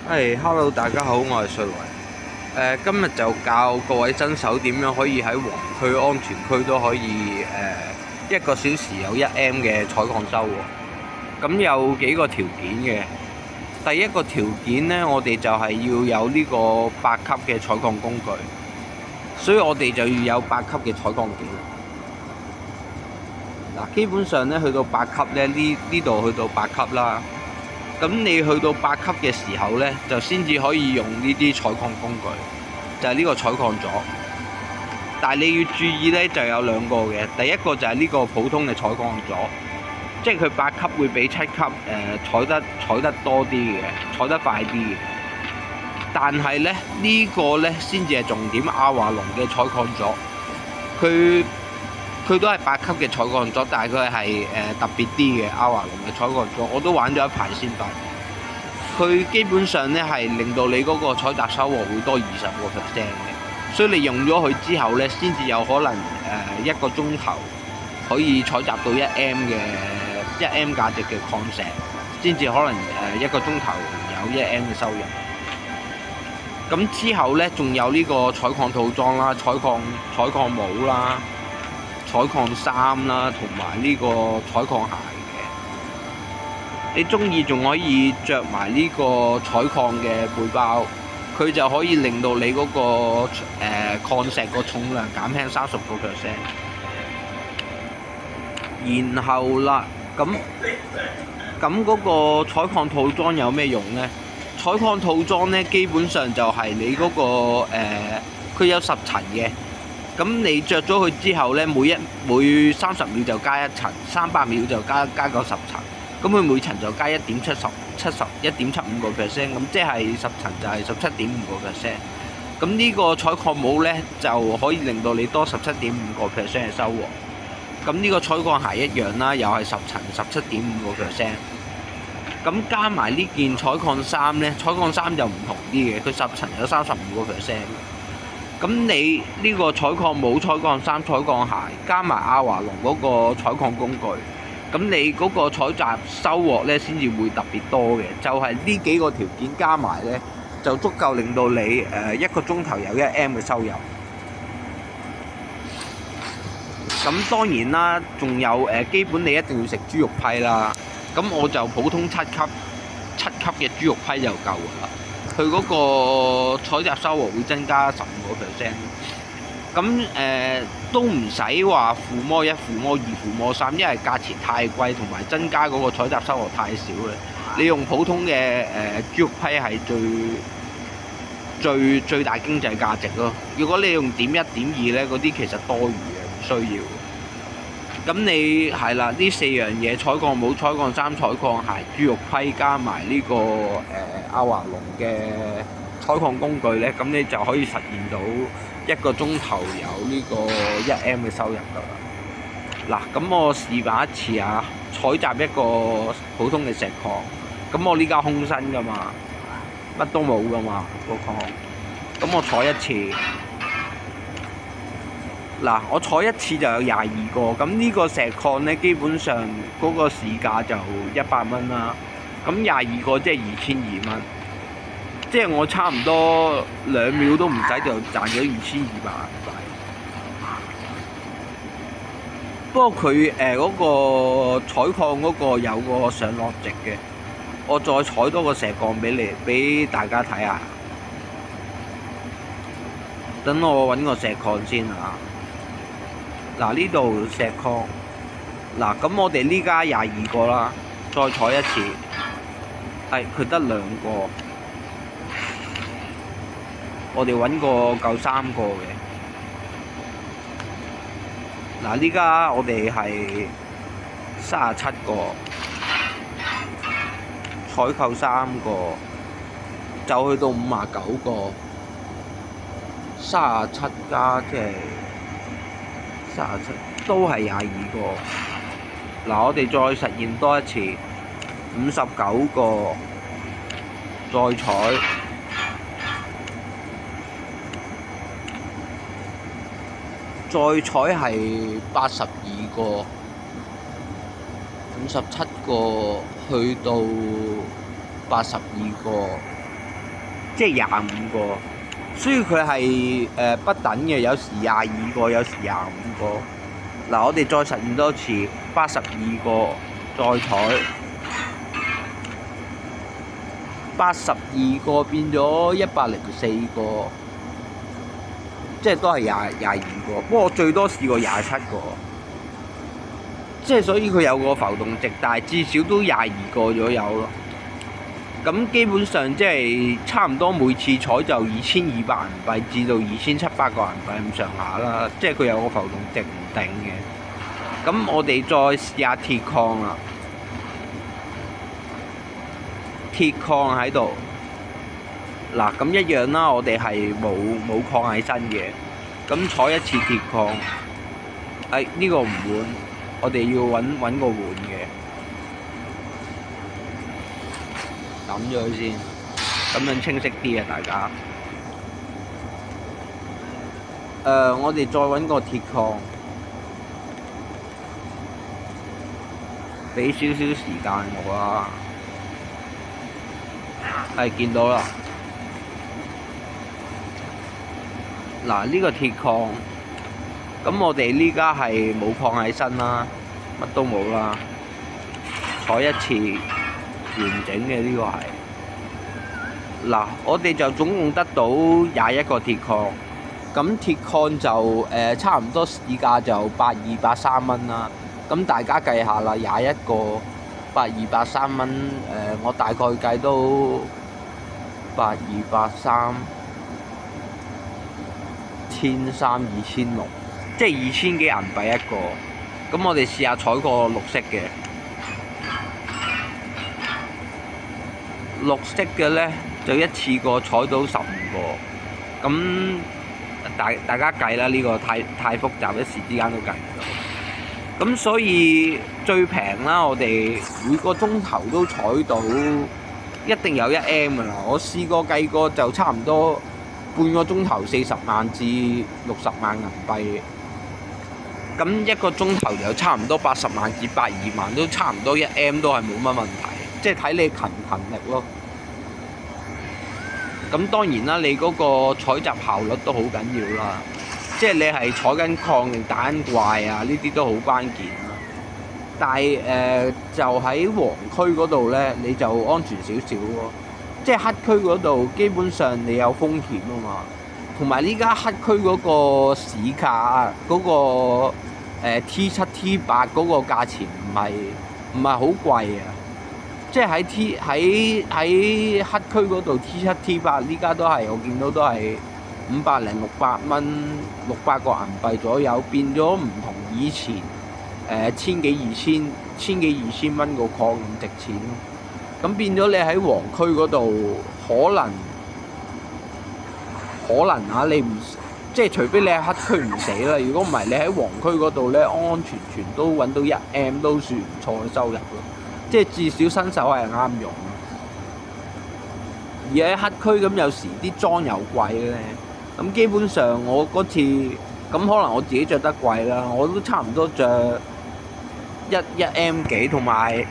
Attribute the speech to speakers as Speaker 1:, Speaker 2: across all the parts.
Speaker 1: Hello，大家好，我係瑞維。今日就教各位新手點樣可以喺黃區安全區都可以1個小時有1M 嘅採礦收喎。咁有幾個條件嘅。第一個條件呢，我哋就係要有呢個8級嘅採礦工具，所以我哋就要有8級嘅採礦記錄。嗱，基本上呢，去到8級呢，呢度去到8級啦。咁你去到8級嘅時候呢，就先至可以用呢啲採礦工具，就係呢個採礦座。但係你要注意呢，就有兩個嘅。第一個就係呢個普通嘅採礦座，即係佢8級會比7級採得多啲嘅，採得快啲嘅。但係呢，呢個呢先至係重點，阿華龍嘅採礦座，佢都係8級嘅採礦座，但係佢係特別啲嘅阿華龍嘅採礦座，我都玩咗一排先發現。佢基本上咧係令到你嗰個採集收穫會多20%嘅，所以你用咗佢之後咧，先至有可能1個鐘頭可以採集到1M 價值嘅礦石，先至可能1個鐘頭有1M 嘅收入。咁之後咧，仲有呢個採礦套裝啦、採礦帽啦、採礦衫啦，同埋呢個採礦鞋嘅。你中意仲可以着埋呢個採礦嘅背包，佢就可以令到你嗰個礦石個重量減輕30%。然後啦，咁嗰個採礦套裝有咩用呢？採礦套裝呢，基本上就係你嗰個佢有10層嘅。咁你着咗佢之後呢，每30秒就加1層，300秒就加個10層。咁佢每層就加1.75%，咁即係10層就係17.5%。咁呢個採礦帽呢，就可以令到你多17.5%嘅收穫。咁呢個採礦鞋一樣啦，又係10層17.5%。咁加埋呢件採礦衫呢，採礦衫就唔同啲嘅，佢10層有35%。咁你呢個採礦帽、採礦衫、採礦鞋，加埋阿華龍嗰個採礦工具，咁你嗰個採集收穫呢先至會特別多嘅。就係呢幾個條件加埋呢，就足夠令到你1個鐘頭有1M 嘅收入。咁當然啦，仲有基本你一定要食豬肉批啦。咁我就普通7級嘅豬肉批就夠啦。佢嗰個採集收穫會增加15%。咁都唔使話附魔1、附魔2、附魔3，因為價錢太貴，同埋增加嗰個採集收穫太少啦。你用普通嘅豬肉批係最大經濟價值咯。如果你用點1、點2咧，嗰啲其實多餘嘅，唔需要。咁你係啦，呢4樣嘢：採礦帽、採礦衫、採礦鞋、豬肉批，加埋呢個阿華龍嘅採礦工具咧，咁你就可以實現到1個鐘頭有呢個1M 嘅收入㗎啦。嗱，咁我示範一次啊，採集一個普通嘅石礦。咁我呢家空身㗎嘛，乜都冇㗎嘛個礦。咁我採一次。嗱，我採一次就有22個，咁呢個石礦呢，基本上嗰個市價就100蚊啦。咁22個即係2200蚊，即係我差唔多2秒都唔使就賺咗2200銀幣。不過佢嗰個採礦嗰個有個上落值嘅，我再採多個石礦俾大家睇下。等我揾個石礦先啊！嗱，呢度石礦，嗱，咁我哋呢家22個啦，再採一次，係佢得2個，我哋揾個夠3個嘅。嗱，呢家我哋係37個，採購3個，就去到59個，37加即係37都係22個。嗱，我哋再實現多一次，59個，再採，係82個，57個去到82個，即係25個，所以佢係不等嘅，有時22個，有時25個。嗱，我哋再實驗多次，82個再採82個變咗104個，即係都係22個。不過我最多試過27個，即係所以佢有個浮動值，但係至少都22個左右咯。咁基本上即係差唔多每次採就2200銀幣至到2700個銀幣咁上下啦，即係佢有個浮動值唔定嘅。咁我哋再試下鐵礦啦，鐵礦喺度，嗱咁一樣啦，我哋係冇礦喺身嘅，咁採一次鐵礦，呢個唔換，我哋要揾個換嘅。抌咗佢先，咁樣清晰啲啊！大家，我哋再揾個鐵礦，俾少少時間我啦。係見到啦，嗱呢個鐵礦，咁我哋呢家係冇礦喺身啦，乜都冇啦，採一次。完整嘅呢個係，嗱我哋就總共得到21個鐵礦，咁鐵礦就差唔多市價就8283蚊啦。咁大家計下啦，21個8283蚊，我大概計都8283 1300 2600，即係2000幾銀幣一個。咁我哋試下採個綠色嘅。綠色嘅呢，就一次過採到15個，咁大家計啦，呢個太複雜，一時之間都計唔到。咁所以最平啦，我哋每個鐘頭都採到一定有1M 㗎啦。我試過計過就差唔多半個鐘頭40萬至60萬銀幣，咁一個鐘頭就差唔多80萬至82萬，都差唔多1M 都係冇乜問題。即係睇你勤唔勤力咯。咁當然啦，你嗰個採集效率都好緊要啦。即係你係採緊礦定打緊怪啊，呢啲都好關鍵啦。但係就喺黃區嗰度呢，你就安全少少咯。即係黑區嗰度，基本上你有風險啊嘛。同埋呢家黑區嗰個市價嗰個T7 T8嗰個價錢唔係好貴啊。即係喺黑區嗰度 T7 T8 呢家都係我見到都係500零600蚊，600個銀幣左右，變咗唔同以前千幾二千蚊個礦咁值錢咯。咁變咗你喺黃區嗰度可能啊，你唔即係除非你喺黑區唔死啦，如果唔係你喺黃區嗰度咧，安安全全都揾到1M 都算唔錯嘅收入咯。即係至少新手係啱用，而喺黑區咁有時啲裝又貴咧，咁基本上我嗰次咁可能我自己着得貴啦，我都差唔多着1M 幾，同埋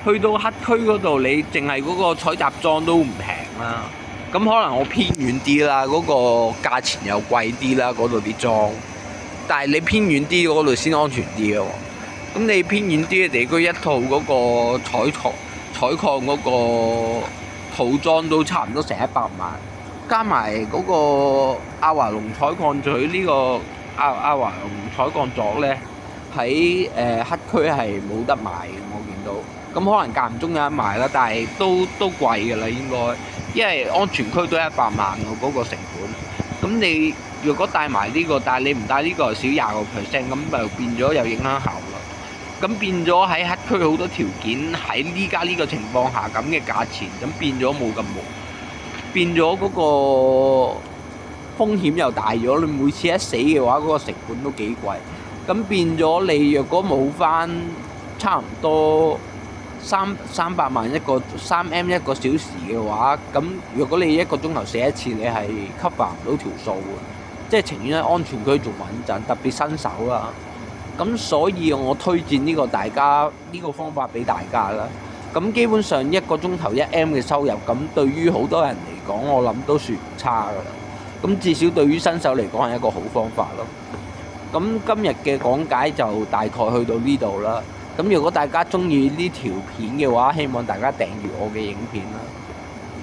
Speaker 1: 去到黑區嗰度，你淨係嗰個採集裝都唔平啦。咁可能我偏遠啲啦，嗰個價錢又貴啲啦，嗰度啲裝，但係你偏遠啲嗰度先安全啲喎。咁你偏遠啲嘅地區，一套嗰個採礦嗰個套裝都差唔多成100萬，加埋嗰個阿華龍採礦嘴呢個阿華龍採礦座咧，喺黑區係冇得賣嘅，我見到。咁可能間唔中有得賣啦，但係都貴㗎啦，應該，因為安全區都100萬喎嗰個成本。咁你如果帶埋呢個，但係你唔帶呢個少20%，咁就變咗又影響效率。咁變咗喺黑區好多條件，喺呢家呢個情況下咁嘅價錢，咁變咗冇咁冇，變咗嗰個風險又大咗。你每次一死嘅話，嗰個成本都幾貴。咁變咗你若果冇翻差唔多300萬3M 一個小時嘅話，咁若果你一個鐘頭死一次，你係 cover 唔到條數嘅。即係情願喺安全區仲穩陣，特別新手啦。咁所以我推薦呢個大家呢個方法俾大家啦。咁基本上一個鐘頭1M 嘅收入，咁對於好多人嚟講，我諗都算唔差噶啦。咁至少對於新手嚟講係一個好方法咯。咁今日嘅講解就大概去到呢度啦。咁如果大家中意呢條片嘅話，希望大家訂閱我嘅影片啦。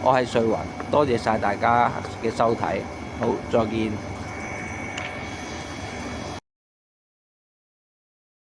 Speaker 1: 我係瑞雲，多謝晒大家嘅收睇，好，再見。